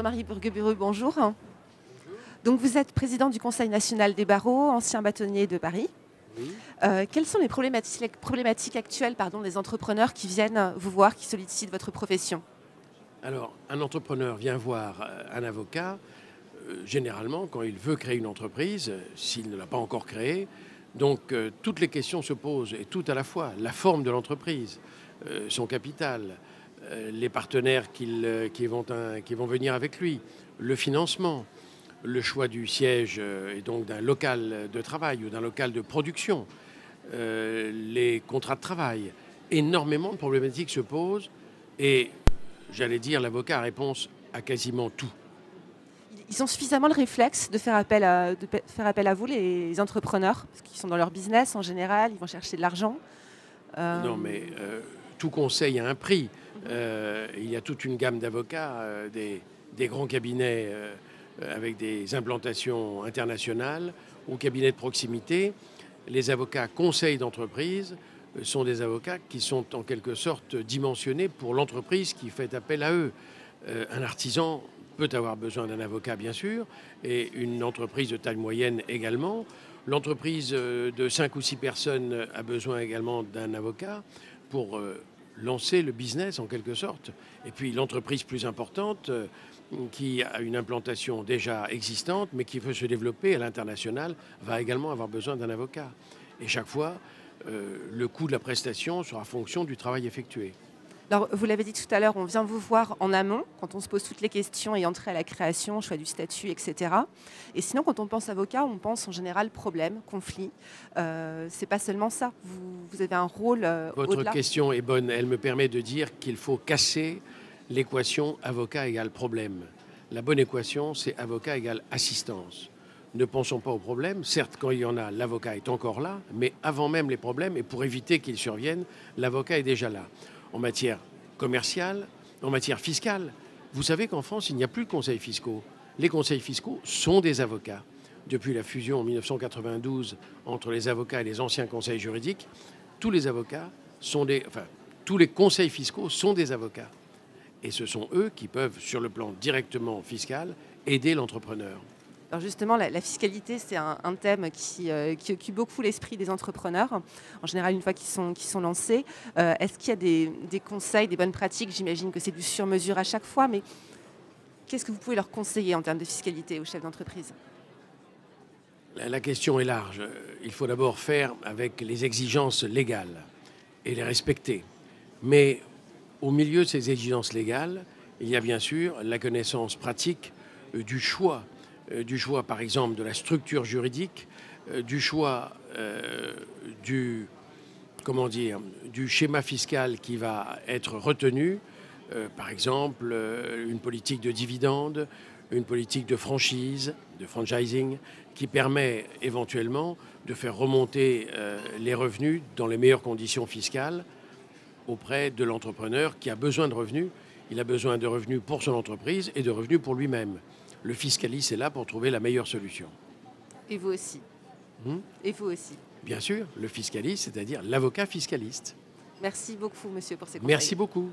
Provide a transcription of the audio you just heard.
Jean-Marie Burguebureux, bonjour. Donc vous êtes président du Conseil national des barreaux, ancien bâtonnier de Paris. Oui. Quelles sont les problématiques actuelles des entrepreneurs qui viennent vous voir, qui sollicitent votre profession? Alors, un entrepreneur vient voir un avocat, généralement, quand il veut créer une entreprise, s'il ne l'a pas encore créée. Donc, toutes les questions se posent, et tout à la fois. La forme de l'entreprise, son capital, les partenaires qui vont venir avec lui, le financement, le choix du siège et donc d'un local de travail ou d'un local de production, les contrats de travail. Énormément de problématiques se posent et, j'allais dire, l'avocat a réponse à quasiment tout. Ils ont suffisamment le réflexe de faire appel à vous, les entrepreneurs, parce qu'ils sont dans leur business en général, ils vont chercher de l'argent. Non, mais tout conseil a un prix. Il y a toute une gamme d'avocats, des grands cabinets avec des implantations internationales ou cabinets de proximité. Les avocats conseils d'entreprise sont des avocats qui sont en quelque sorte dimensionnés pour l'entreprise qui fait appel à eux. Un artisan peut avoir besoin d'un avocat, bien sûr, et une entreprise de taille moyenne également. L'entreprise de 5 ou 6 personnes a besoin également d'un avocat pour lancer le business en quelque sorte. Et puis l'entreprise plus importante qui a une implantation déjà existante mais qui veut se développer à l'international va également avoir besoin d'un avocat. Et chaque fois, le coût de la prestation sera fonction du travail effectué. Alors, vous l'avez dit tout à l'heure, on vient vous voir en amont, quand on se pose toutes les questions et entrer à la création, choix du statut, etc. Et sinon, quand on pense avocat, on pense en général problème, conflit. C'est pas seulement ça. Vous avez un rôle Votre au-delà. question est bonne. Elle me permet de dire qu'il faut casser l'équation avocat égale problème. La bonne équation, c'est avocat égale assistance. Ne pensons pas aux problèmes. Certes, quand il y en a, l'avocat est encore là, mais avant même les problèmes, et pour éviter qu'ils surviennent, l'avocat est déjà là. En matière commerciale, en matière fiscale, vous savez qu'en France, il n'y a plus de conseils fiscaux. Les conseils fiscaux sont des avocats. Depuis la fusion en 1992 entre les avocats et les anciens conseils juridiques, tous les conseils fiscaux sont des avocats. Et ce sont eux qui peuvent, sur le plan directement fiscal, aider l'entrepreneur. Alors justement, la fiscalité, c'est un thème qui occupe beaucoup l'esprit des entrepreneurs, en général une fois qu'ils sont lancés. Est-ce qu'il y a des conseils, des bonnes pratiques? J'imagine que c'est du sur-mesure à chaque fois, mais qu'est-ce que vous pouvez leur conseiller en termes de fiscalité aux chefs d'entreprise? La question est large. Il faut d'abord faire avec les exigences légales et les respecter. Mais au milieu de ces exigences légales, il y a bien sûr la connaissance pratique du choix par exemple de la structure juridique, du choix du schéma fiscal qui va être retenu, par exemple une politique de dividendes, une politique de franchise, de franchising, qui permet éventuellement de faire remonter les revenus dans les meilleures conditions fiscales auprès de l'entrepreneur qui a besoin de revenus. Il a besoin de revenus pour son entreprise et de revenus pour lui-même. Le fiscaliste est là pour trouver la meilleure solution. Et vous aussi. Et vous aussi. Bien sûr, le fiscaliste, c'est-à-dire l'avocat fiscaliste. Merci beaucoup, monsieur, pour ces conseils. Merci beaucoup.